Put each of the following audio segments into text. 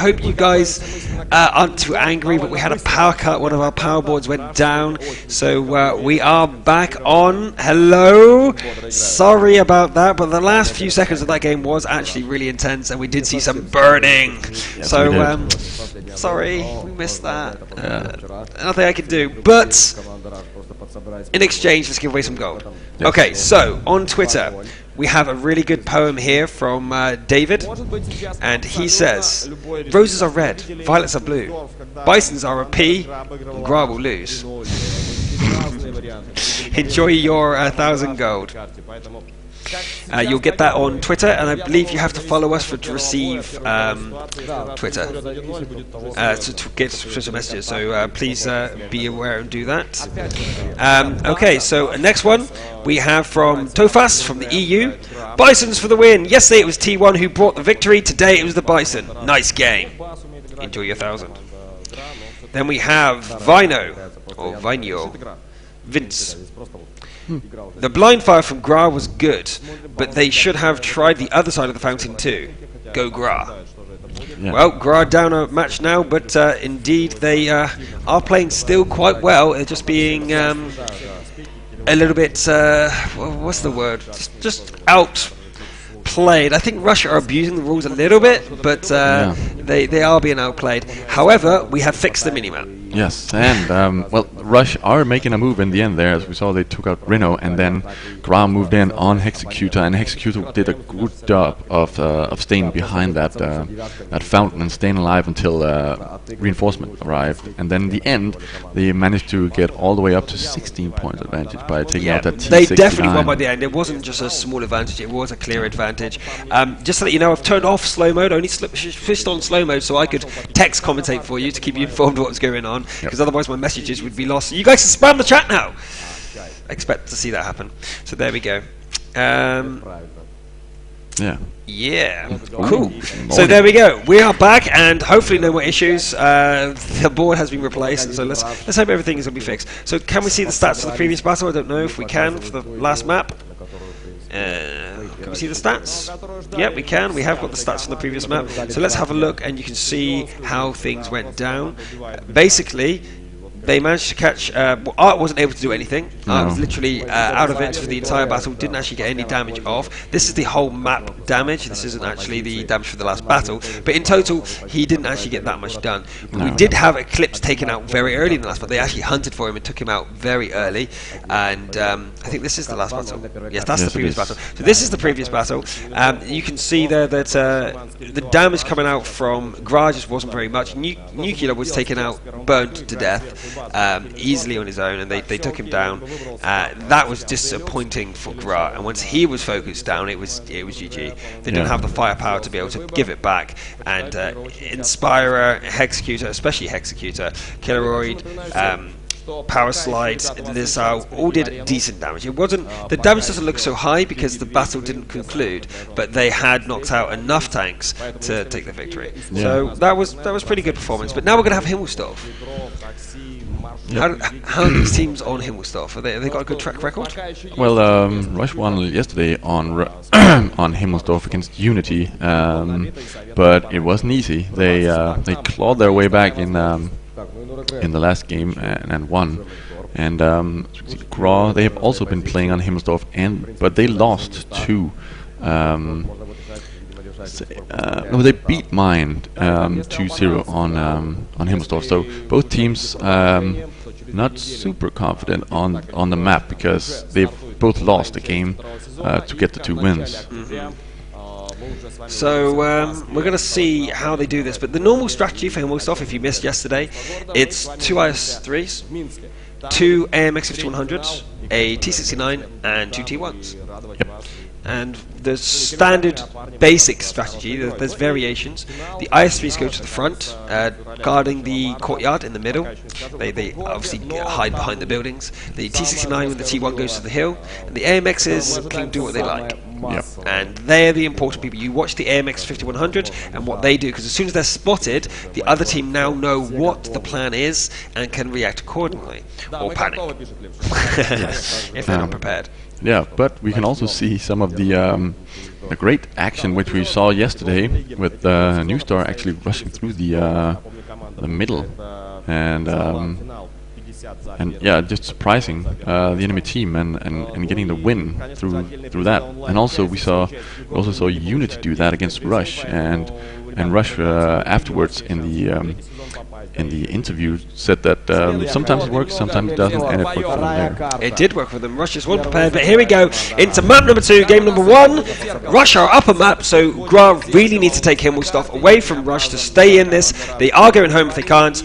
hope you guys aren't too angry, but we had a power cut. One of our power boards went down, so we are back on. Hello. Sorry about that, but the last few seconds of that game was actually really intense, and we did see some burning. Yes, so sorry, we missed that. Nothing I can do, but in exchange, let's give away some gold. Yes. Okay, so on Twitter, we have a really good poem here from David, and he says, "Roses are red, violets are blue, bisons are a P, and GRA will lose." Enjoy your 1,000 gold. You'll get that on Twitter, and I believe you have to follow us to receive Twitter, to get Twitter messages, so please be aware and do that. Okay, so next one we have from Tofas from the EU. Bisons for the win. Yesterday it was T1 who brought the victory, today it was the Bison. Nice game. Enjoy your 1,000. Then we have Vino, or Vino, Vince. The blind fire from GRA was good, but they should have tried the other side of the fountain too. Go GRA. Yeah. Well, GRA down a match now, but indeed they are playing still quite well. They're just being a little bit, what's the word? Just outplayed. I think Russia are abusing the rules a little bit, but they are being outplayed. However, we have fixed the minimap. Yes, and well, Rush are making a move in the end there, as we saw. They took out Rhino, and then GRA moved in on Hexecutor, and Hexecutor did a good job of staying behind that fountain and staying alive until reinforcement arrived. And then in the end, they managed to get all the way up to 16 points advantage by taking out that T69. They definitely won by the end. It wasn't just a small advantage; it was a clear advantage. Just so that you know, I've turned off slow mode. Only switched on slow mode so I could text commentate for you to keep you informed of what's going on. Because otherwise my messages would be lost. You guys can spam the chat now. I expect to see that happen. So there we go. Yeah. Cool. So there we go. We are back, and hopefully no more issues. The board has been replaced, so let's hope everything is going to be fixed. So can we see the stats for the previous battle? I don't know if we can for the last map. Can we see the stats? Yeah, we can. We have got the stats from the previous map. So let's have a look, and you can see how things went down. Basically, they managed to catch... Art wasn't able to do anything. Art was literally out of it for the entire battle, didn't actually get any damage off. This is the whole map damage. This isn't actually the damage for the last battle. But in total, he didn't actually get that much done. We did have Eclipse taken out very early in the last battle. They actually hunted for him and took him out very early. And I think this is the last battle. Yes, that's the previous battle. So this is the previous battle. You can see there that the damage coming out from GRA just wasn't very much. Nuclear was taken out, burned to death. Easily on his own, and they took him down. That was disappointing for GRA, and once he was focused down, it was GG. They didn't have the firepower to be able to give it back, and Inspirer, Hexecutor, especially Hexecutor, Killeroid, Power Slide, Lizao, all did decent damage. It wasn't, the damage doesn't look so high because the battle didn't conclude, but they had knocked out enough tanks to take the victory. So that was pretty good performance. But now we're going to have Himmelsdorf. How are these teams on Himmelsdorf? Have they got a good track record? Well, Rush won yesterday on on Himmelsdorf against Unity, but it wasn't easy. They clawed their way back in the last game and won. And GRA, they have also been playing on Himmelsdorf, but they lost to. No, they beat Mind 2-0 on Himmelsdorf. So both teams not super confident on the map because they've both lost a game to get the 2 wins. So we're going to see how they do this. But the normal strategy for Himmelsdorf, if you missed yesterday, it's 2 IS-3s, 2 AMX-5100s, a T69, and 2 T1s. Yep. And the standard basic strategy, there's variations. The IS-3s go to the front, guarding the courtyard in the middle. They obviously hide behind the buildings. The T69 with the T1 goes to the hill, and the AMXs can do what they like. Yep. And they're the important people. You watch the AMX 5100 and what they do, because as soon as they're spotted, the other team now know what the plan is and can react accordingly, or panic if they're not prepared. Yeah, but we can also see some of the great action which we saw yesterday with New Star actually rushing through the middle and yeah, just surprising the enemy team and getting the win through that. And also we also saw Unity do that against Rush, and Rush afterwards in the interview said that sometimes it works, sometimes it doesn't, and it worked for them there. It did work for them. Rush is well prepared, but here we go into map number 2, game number 1. Rush are upper map, so GRA really need to take Himmelstoff away from Rush to stay in this. They are going home if they can't.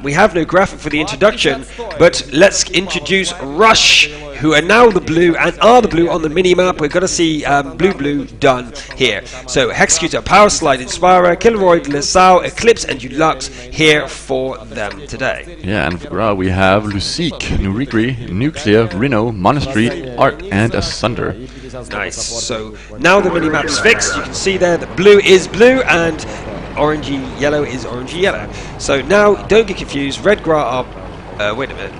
We have no graphic for the introduction, but let's introduce Rush, who are now the blue and are the blue on the mini-map. We're going to see blue done here. So Hexecutor, Power Slide, Inspirer, Killeroid, Lesau, Eclipse and Deluxe here for them today. Yeah, and for GRA we have Lucic, Nurigri, Nuclear, Rhino, Monastery, Art and Asunder. Nice. So now the mini-map is fixed. You can see there that blue is blue and orangey yellow is orangey yellow. So now don't get confused. Red GRA are... wait a minute.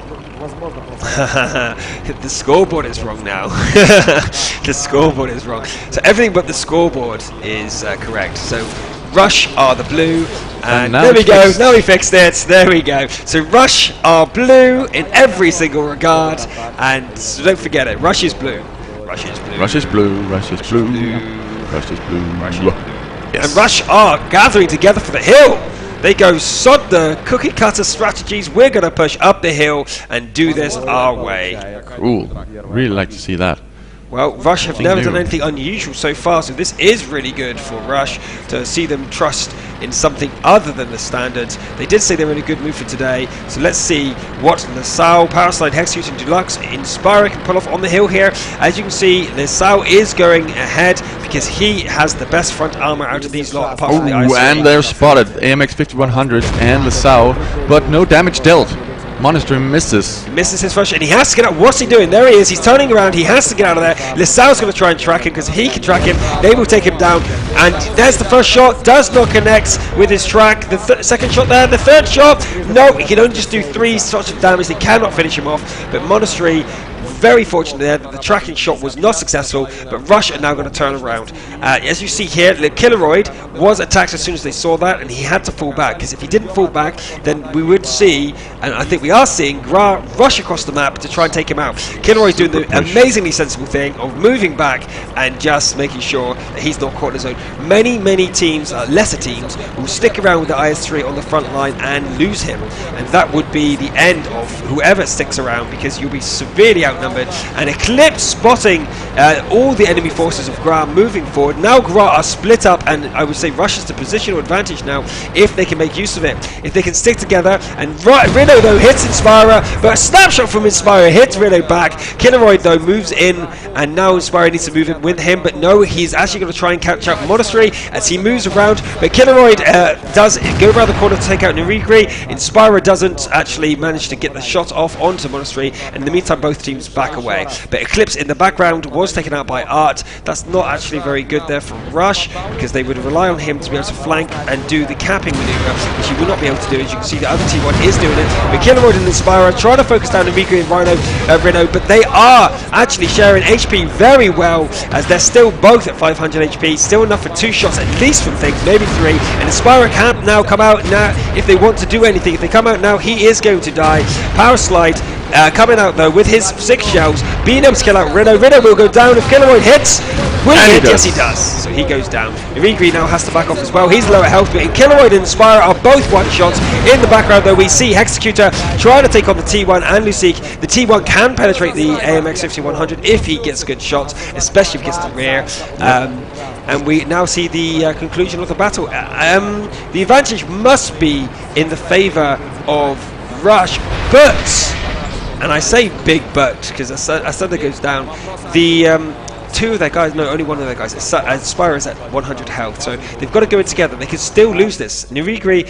The scoreboard is wrong now. The scoreboard is wrong. So everything but the scoreboard is correct. So Rush are the blue, and there we go. Now we fixed it. There we go. So Rush are blue in every single regard, and so don't forget it. Rush is blue. Rush is blue. Rush is blue. Rush is blue. Rush is blue. Rush is blue. Yes. And Rush are gathering together for the hill. They go, sod the cookie cutter strategies, we're going to push up the hill and do this our way. Cool. Really like to see that. Well, Rush have never done anything unusual so far, so this is really good for Rush to see them trust in something other than the standards. They did say they were in a good mood for today, so let's see what Lesau, Power Slide, Hexecutor, and Deluxe, Inspirer can pull off on the hill here. As you can see, Lesau is going ahead because he has the best front armor out of these lot, apart from the ISO. And they're spotted, AMX 5100 and Lesau, but no damage dealt. Monastery misses. He misses his first shot, and he has to get out. What's he doing? There he is. He's turning around. He has to get out of there. Lesau's going to try and track him because if he can track him, they will take him down. And there's the first shot. Does not connect with his track. The second shot there. The third shot. No, he can only just do 3 shots of damage. They cannot finish him off. But Monastery, very fortunate there that the tracking shot was not successful, but Rush are now going to turn around. As you see here, Killeroid was attacked as soon as they saw that, and he had to fall back, because if he didn't fall back, then we would see, and I think we are seeing, GRA rush across the map to try and take him out. Killeroid's doing the amazingly sensible thing of moving back and just making sure that he's not caught in his zone. Many teams, lesser teams, will stick around with the IS-3 on the front line and lose him, and that would be the end of whoever sticks around, because you'll be severely outnumbered. And Eclipse spotting all the enemy forces of GRA moving forward. Now GRA are split up, and I would say Rush has the positional advantage now if they can make use of it. If they can stick together, and Rhino though hits Inspirer, but a snapshot from Inspirer hits Rhino back. Killeroid though moves in, and now Inspirer needs to move in with him, but no, he's actually going to try and catch out Monastery as he moves around, but Killeroid does go around the corner to take out Nurigri. Inspirer doesn't actually manage to get the shot off onto Monastery, and in the meantime both teams back away. But Eclipse in the background was taken out by Art. That's not actually very good there from Rush, because they would rely on him to be able to flank and do the capping maneuver, which he will not be able to do. As you can see, the other T1 is doing it. But Killeroid and Inspirer trying to focus down Nurigri and Rhino, but they are actually sharing HP very well, as they're still both at 500 HP, still enough for 2 shots at least from things, maybe 3. And Inspirer can't now come out now if they want to do anything. If they come out now, he is going to die. Power Slide coming out though with his 6 shells, being able to kill out Rhino. Rhino will go down if Killeroid hits. Will he hit? Yes, he does. So he goes down. Nurigri now has to back off as well. He's low at health, but Killeroid and Inspire are both one shots. In the background though, we see Hexecutor trying to take on the T1 and Lucic. The T1 can penetrate the AMX 5100 if he gets good shots, especially if he gets the rear. And we now see the conclusion of the battle. The advantage must be in the favour of Rush, but, and I say big but because Asunder goes down, the 2 of their guys, no, only 1 of their guys, Inspire is at 100 health, so they've got to go in together. They could still lose this. Nurigri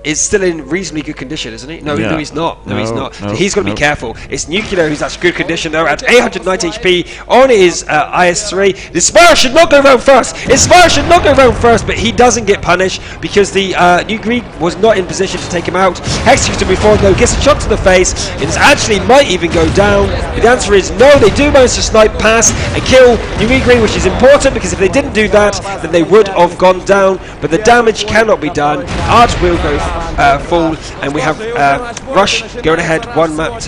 is still in reasonably good condition, isn't he? No, no, he's not. No, he's not. No, so he's got to be careful. It's Nuclear who's at good condition though, at 890 HP on his IS-3. The Spire should not go round first. His Spire should not go round first, but he doesn't get punished because the Nuclear was not in position to take him out. Executor before though gets a shot to the face. It actually might even go down. The answer is no. They do manage to snipe past and kill Nuclear, which is important because if they didn't do that, then they would have gone down. But the damage cannot be done. Arch will go full, and we have Rush going ahead one match.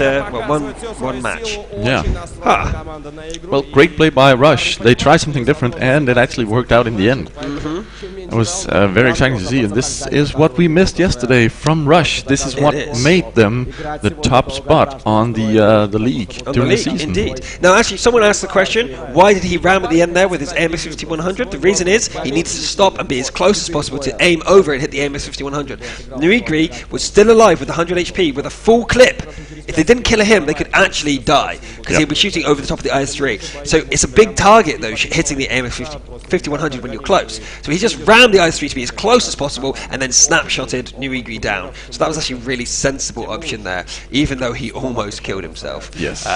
Yeah. Huh. Well, great play by Rush. They tried something different, and it actually worked out in the end. It was very exciting to see. And this is what we missed yesterday from Rush. This is what made them the top spot on the league during the season. Indeed. Now, actually, someone asked the question: why did he ram at the end there with his AMX-5100? The reason is he needs to stop and be as close as possible to aim over and hit the AMX-5100. Nuigri was still alive with 100 HP with a full clip. If they didn't kill him, they could actually die because he'd be shooting over the top of the IS-3. So it's a big target, though, hitting the AMX-5100 when you're close. So he just rammed the IS-3 to be as close as possible and then snapshotted Nuigri down. So that was actually a really sensible option there, even though he almost killed himself. Yes.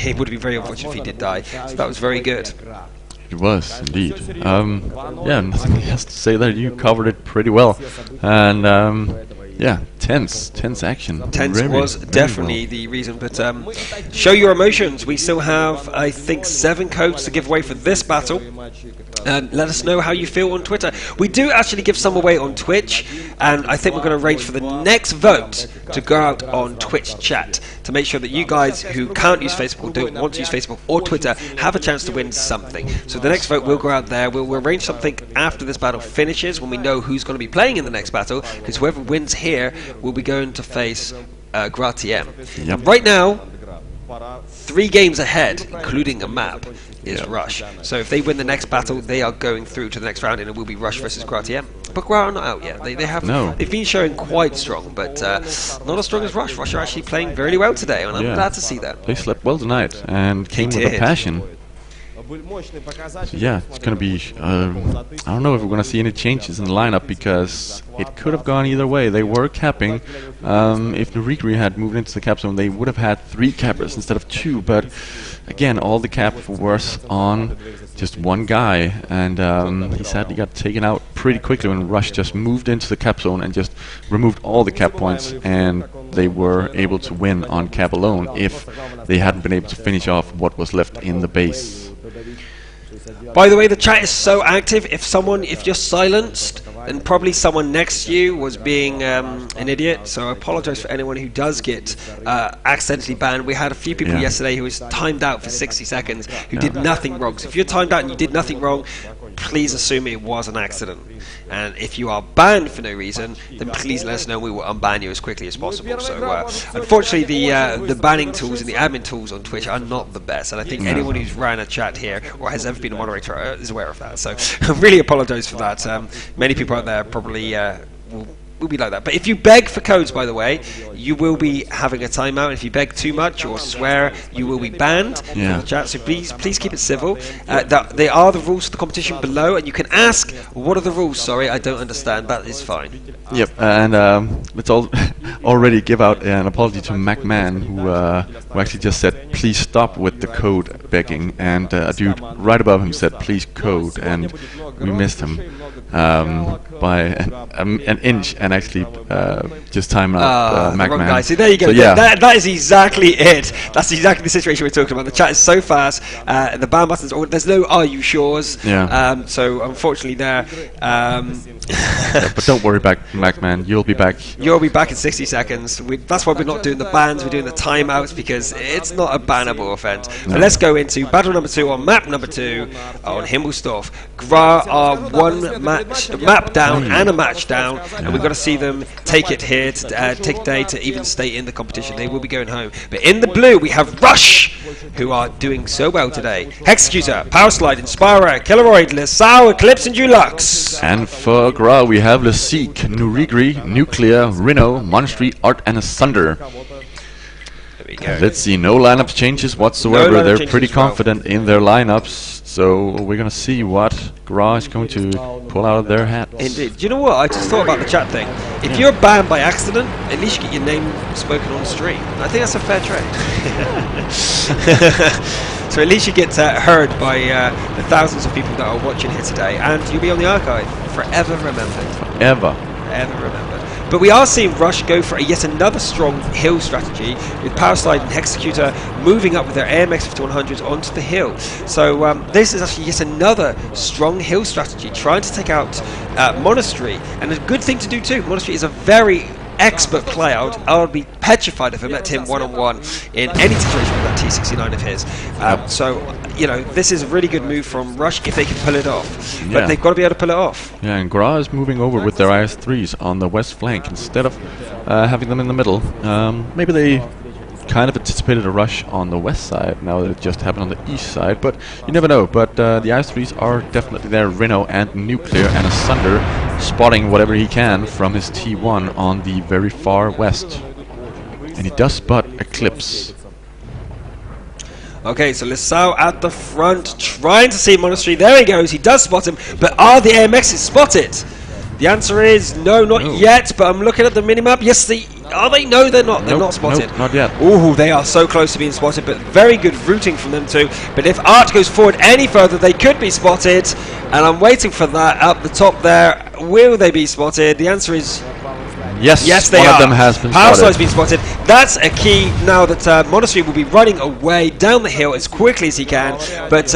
It would be very unfortunate if he did die. So that was very good. It was indeed. Yeah, nothing else to say there. You covered it pretty well, and yeah, tense action. Tense was definitely the reason, but show your emotions. We still have, I think, 7 codes to give away for this battle. Let us know how you feel on Twitter. We do actually give some away on Twitch, and I think we're going to arrange for the next vote to go out on Twitch chat to make sure that you guys who can't use Facebook or don't want to use Facebook or Twitter have a chance to win something. So the next vote will go out there. We'll arrange something after this battle finishes when we know who's going to be playing in the next battle, because whoever wins here will be going to face GRA TM. Yep. Right now, 3 games ahead, including a map, is Rush. So if they win the next battle, they are going through to the next round, and it will be Rush versus GRA TM. But GRA are not out yet. They have they've been showing quite strong, but not as strong as Rush. Rush are actually playing very well today, and I'm glad to see that. They slept well tonight and came with a passion. So yeah, it's going to be, I don't know if we're going to see any changes in the lineup, because it could have gone either way. They were capping. If Nuigri had moved into the cap zone, they would have had 3 cappers instead of 2, but again, all the cap was on just one guy, and he sadly got taken out pretty quickly when Rush just moved into the cap zone and just removed all the cap points, and they were able to win on cap alone if they hadn't been able to finish off what was left in the base. By the way, the chat is so active. If you're silenced, then probably someone next to you was being an idiot. So I apologize for anyone who does get accidentally banned. We had a few people yesterday who was timed out for 60 seconds who did nothing wrong. So if you're timed out and you did nothing wrong, please assume it was an accident. And if you are banned for no reason, then please let us know. We will unban you as quickly as possible. So unfortunately, the banning tools and the admin tools on Twitch are not the best, and I think anyone who's ran a chat here or has ever been a moderator is aware of that. So I really apologise for that. Many people out there probably will be like that. But if you beg for codes, by the way, you will be having a timeout. And if you beg too much or swear, you will be banned from the chat. So please keep it civil. They are the rules of the competition below, and you can ask, what are the rules? Sorry, I don't understand. That is fine. Yep, and let's already give out an apology to MacMan, who actually just said, please stop with the code begging, and a dude right above him said, please code, and we missed him by an inch, and actually just time out MacMan. See, there you go. So, that is exactly it. That's exactly the situation we're talking about. The chat is so fast, the ban buttons, there's no are you sure's. So unfortunately there. But don't worry, MacMan, you'll be back. You'll be back in 60 seconds. That's why we're not doing the bans, we're doing the timeouts, because it's not a bannable offense. But let's go into battle number 2 on map number 2 on Himmelsdorf. GRA are one map down and a match down, and we've got to see them take it here, take a day to even stay in the competition. They will be going home. But in the blue, we have Rush, who are doing so well today. Executor, Power Slide, Inspirer, Killeroid, Lesau, Eclipse, and Dulux. And for GRA, we have Leseek, Nuigri, Nuclear, Rhino, Monstry, Art, and Asunder. Let's see, no lineup changes whatsoever. They're pretty confident in their lineups. So we're gonna see what GRA is going to pull out of their hat. Indeed. Do you know what? I just thought about the chat thing. If you're banned by accident, at least you get your name spoken on the stream. I think that's a fair trade. So at least you get heard by the thousands of people that are watching here today, and you'll be on the archive, forever remembered. Forever. Forever remembered. But we are seeing Rush go for yet another strong hill strategy, with Power Slide and Hexecutor moving up with their AMX 5100s onto the hill. So this is actually yet another strong hill strategy, trying to take out Monastery, and a good thing to do too. Monastery is a very expert player. I would be petrified if I met him one-on-one in any situation with that T69 of his. So, you know, this is a really good move from Rush if they can pull it off. But they've got to be able to pull it off. Yeah, and GRA is moving over with their IS-3s on the west flank instead of having them in the middle. Maybe they kind of anticipated a rush on the west side, now that it just happened on the east side, but you never know. But the IS-3s are definitely there. Reno and Nuclear and Asunder spotting whatever he can from his T1 on the very far west. And he does spot Eclipse. Okay, so Lissau at the front, trying to see Monastery. There he goes, he does spot him, but are the AMXs spotted? The answer is no, not yet, but I'm looking at the minimap. Yes, are they? No, they're not. They're not spotted. Nope, not yet. Ooh, they are so close to being spotted, but very good routing from them too. But if Art goes forward any further, they could be spotted, and I'm waiting for that up the top there. Will they be spotted? The answer is yes, they are. One of them has been Power spotted. Slide's been spotted. That's a key now that Monastery will be running away down the hill as quickly as he can, but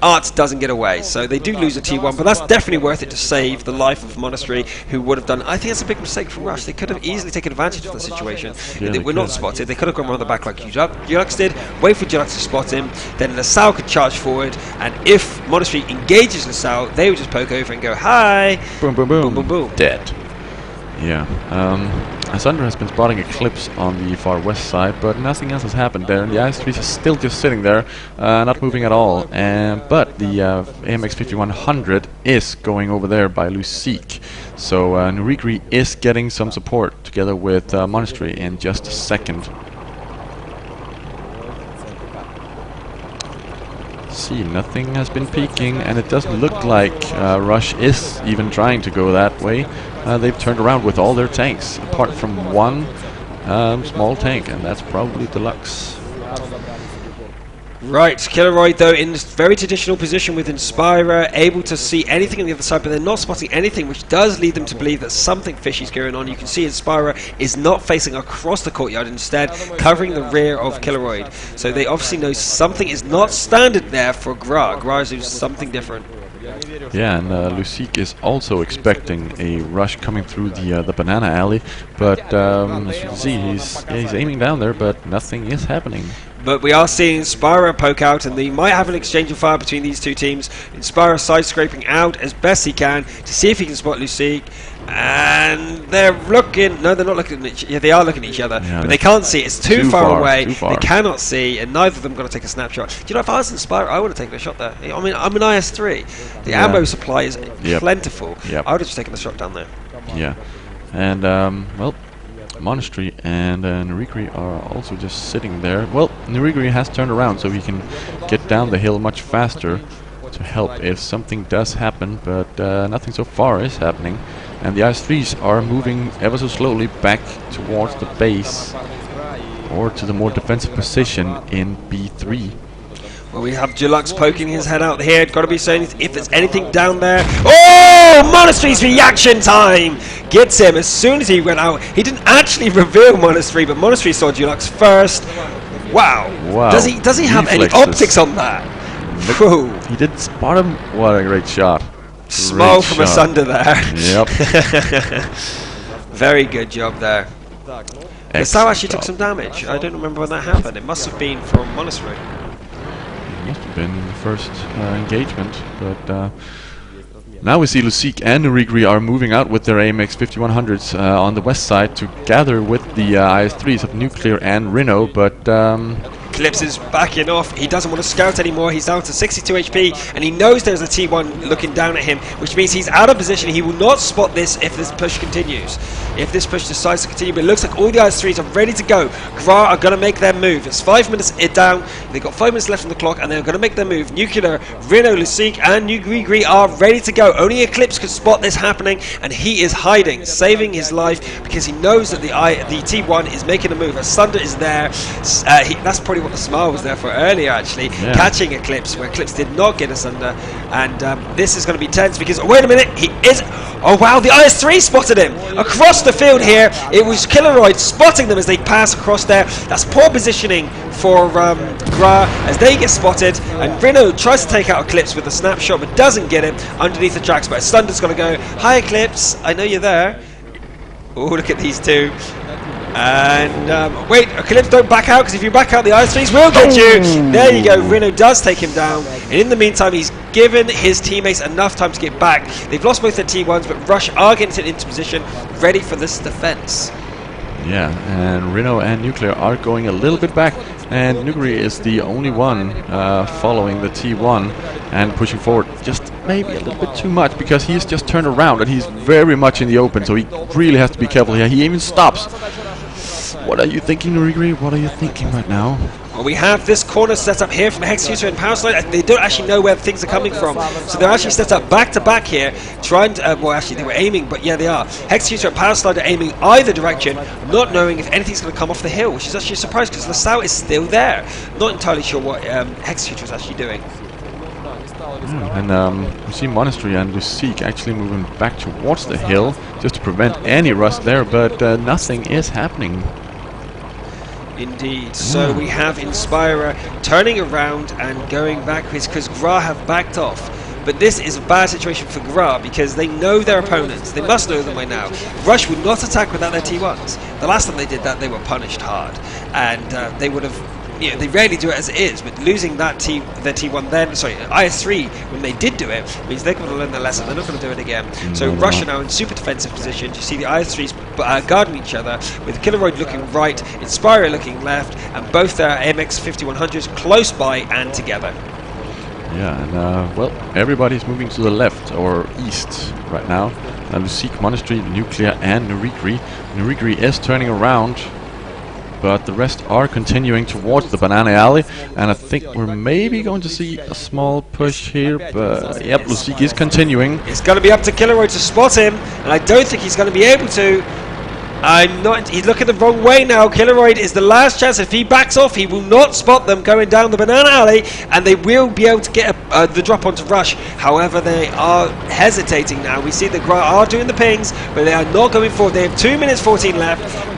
Art doesn't get away, so they do lose a T1, but that's definitely worth it to save the life of Monastery, who would have done. I think that's a big mistake from Rush. They could have easily taken advantage of the situation. Yeah, they were not spotted. They could have gone around the back like Julux did, wait for Julux to spot him, then LaSalle could charge forward, and if Monastery engages LaSalle, they would just poke over and go, hi! Boom, boom, boom. Boom, boom, boom. Dead. Yeah. Asunder has been spotting Eclipse on the far west side, but nothing else has happened there, and the IS-3 is still just sitting there, not moving at all. But the AMX 5100 is going over there by Lucic, so Nurigri is getting some support together with Monastery in just a second. See, nothing has been peeking, and it doesn't look like Rush is even trying to go that way. They've turned around with all their tanks, apart from one small tank, and that's probably Deluxe. Right, Killeroid though in this very traditional position with Inspira, able to see anything on the other side, but they're not spotting anything, which does lead them to believe that something fishy is going on. You can see Inspira is not facing across the courtyard, instead covering the rear of Killeroid. So they obviously know something is not standard there for GRA. GRA is doing something different. Yeah, and Lucic is also expecting a rush coming through the banana alley, but as you can see, he's aiming down there, but nothing is happening. But we are seeing Inspira poke out, and they might have an exchange of fire between these two teams. Inspira side-scraping out as best he can to see if he can spot Lucic. And they're looking. No, they're not looking at each. Yeah, they are looking at each other, but they can't see. It's too far away. They cannot see, and neither of them going to take a snapshot. Do you know, if I was Inspire, I would have taken a shot there. I mean, I'm an IS-3. The ammo supply is plentiful. I would have just taken a shot down there. Yeah, and well, Monastery and Nurigri are also just sitting there. Well, Nurigri has turned around, so he can get down the hill much faster to help if something does happen, but nothing so far is happening. And the IS-3s are moving ever so slowly back towards the base, or to the more defensive position in B3. Well, we have Julux poking his head out here. Got to be saying if there's anything down there. Oh, Monastery's reaction time gets him as soon as he went out. He didn't actually reveal Monastery, but Monastery saw Julux first. Wow. Does he have any optics on that? He did spot him. What a great shot. Smile from Asunder there. Yep. Very good job there. Lissau actually took some damage. I don't remember when that happened. It must have been from Monastery. It must have been the first engagement, but now we see Lucic and Nurigri are moving out with their AMX 5100s on the west side to gather with the IS-3s of Nuclear and Reno, but Eclipse is backing off. He doesn't want to scout anymore. He's down to 62 HP, and he knows there's a T1 looking down at him, which means he's out of position. He will not spot this if this push continues. If this push decides to continue, but it looks like all the IS-3s are ready to go. GRA are going to make their move. It's 5 minutes down. They've got 5 minutes left on the clock, and they're going to make their move. Nuclear, Reno, Lucic, and Nugrigri are ready to go. Only Eclipse could spot this happening, and he is hiding, saving his life, because he knows that the T1 is making a move. As Thunder is there. That's probably what the smile was there for earlier, actually. Yeah. Catching Eclipse, where Eclipse did not get us under. And this is going to be tense, because, wait a minute, he is... Oh, wow, the IS-3 spotted him. Across the field here, it was Killeroid spotting them as they pass across there. That's poor positioning for GRA as they get spotted. And Reno tries to take out Eclipse with a snapshot, but doesn't get him underneath the tracks. But Thunder's going to go, hi, Eclipse, I know you're there. Oh, look at these two. And wait, Eclipse, don't back out, because if you back out, the IS-3s will get you. There you go. Reno does take him down, and in the meantime, he's given his teammates enough time to get back. They've lost both their T1s, but Rush are getting into position, ready for this defense. Yeah, and Reno and Nuclear are going a little bit back, and Nuguri is the only one following the T1 and pushing forward just maybe a little bit too much, because he's just turned around and he's very much in the open, so he really has to be careful here. He even stops. What are you thinking, Nuguri? What are you thinking right now? Well, we have this corner set up here from Hexecutor and Power Slide. They don't actually know where things are coming from, so they're actually set up back to back here, trying to, well, actually they were aiming, but yeah, they are. Hexecutor and Power Slide are aiming either direction, not knowing if anything's going to come off the hill, which is actually a surprise, because LaSalle is still there. Not entirely sure what Hexecutor is actually doing. And we see Monastery and Lucic actually moving back towards the hill, just to prevent any rust there, but nothing is happening. Indeed. So we have Inspirer turning around and going backwards, because GRA have backed off. But this is a bad situation for GRA, because they know their opponents. They must know them by now. Rush would not attack without their T1s. The last time they did that, they were punished hard. And they would have... You know, they rarely do it as it is, but losing that their T1 then, sorry, IS-3, when they did do it, means they're going to learn their lesson. They're not going to do it again. So Rush are now in super defensive position. You see the IS-3s guarding each other, with Killeroid looking right, Inspirer looking left, and both their AMX 5100s close by and together. Yeah, and well, everybody's moving to the left or east right now. Lucic, Monastery, Nuclear, and Nurigri. Nurigri is turning around, but the rest are continuing towards the Banana Alley, and I think we're maybe going to see a small push here, but yep, Lucic is continuing. It's going to be up to Killeroid to spot him, and I don't think he's going to be able to. He's looking the wrong way now. Killeroid is the last chance. If he backs off, he will not spot them going down the Banana Alley, and they will be able to get the drop onto Rush. However, they are hesitating now. We see that GRA are doing the pings, but they are not going forward. They have 2 minutes 14 left.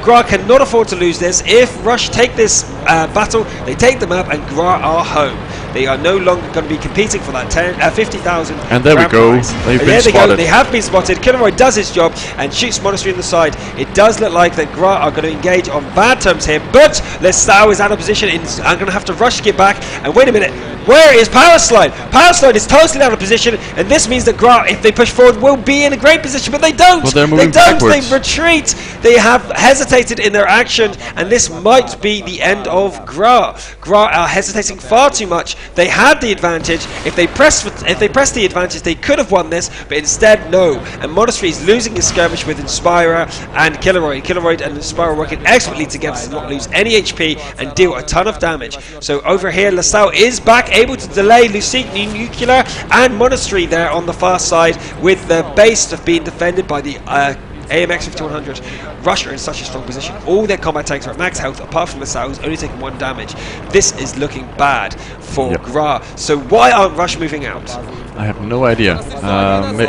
GRA cannot afford to lose this. If Rush take this battle, they take them up, and GRA are home. They are no longer going to be competing for that 50,000. And there we go. They've been spotted. They have been spotted. Killeroid does his job and shoots Monastery in the side. It does look like that GRA are going to engage on bad terms here, but LaSalle is out of position. I'm going to have to rush to get back. And wait a minute. Where is Power Slide? Power Slide is totally out of position, and this means that GRA, if they push forward, will be in a great position, but they don't. Well, they're moving backwards. They retreat. They have hesitated in their action, and this might be the end of GRA. GRA are hesitating far too much. They had the advantage. If they pressed the advantage, they could have won this, but instead, no. And Monastery is losing his skirmish with Inspirer and Killeroid. Killeroid and Inspirer working expertly together to not lose any HP and deal a ton of damage. So over here, LaSalle is back, able to delay Lucic, Nuclear, and Monastery there on the far side, with the base of being defended by the AMX 5100. Rush are in such a strong position. All their combat tanks are at max health, apart from LaSalle, who's only taking 1 damage. This is looking bad for GRA. So why aren't Rush moving out? I have no idea.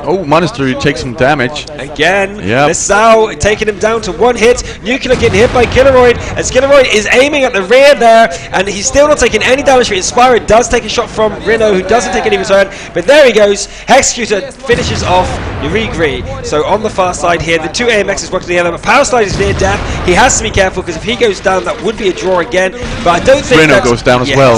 Oh, Monastery takes some damage. Again, LaSalle taking him down to 1 hit. Nuclear getting hit by Killeroid, as Killeroid is aiming at the rear there, and he's still not taking any damage. Inspirer does take a shot from Reno, who doesn't take any return, but there he goes. Hexecutor finishes off Nurigri. So on the far side here, the 2 AMXs work together, but Power Slide is near death. He has to be careful, because if he goes down, that would be a draw again. But I don't think Reno goes down as well.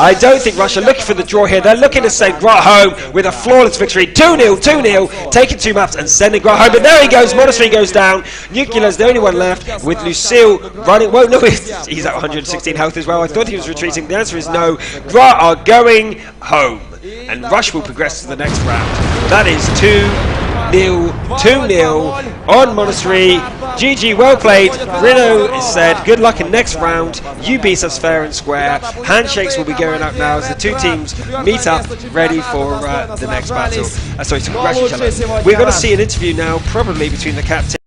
I don't think Russia are looking for the draw here. They're looking to send GRA home with a flawless victory. 2-0, 2-0, taking 2 maps and sending GRA home. But there he goes, Monastery goes down. Nuclear's the only one left, with Lucille running. Well, no, he's at 116 health as well. I thought he was retreating. The answer is no. GRA are going home, and Rush will progress to the next round. That is 2-0 on Monastery. GG, well played. Rino is said, good luck in next round. You beat us fair and square. Handshakes will be going up now as the two teams meet up, ready for the next battle. Sorry, to congratulate each other. We're going to see an interview now, probably between the captain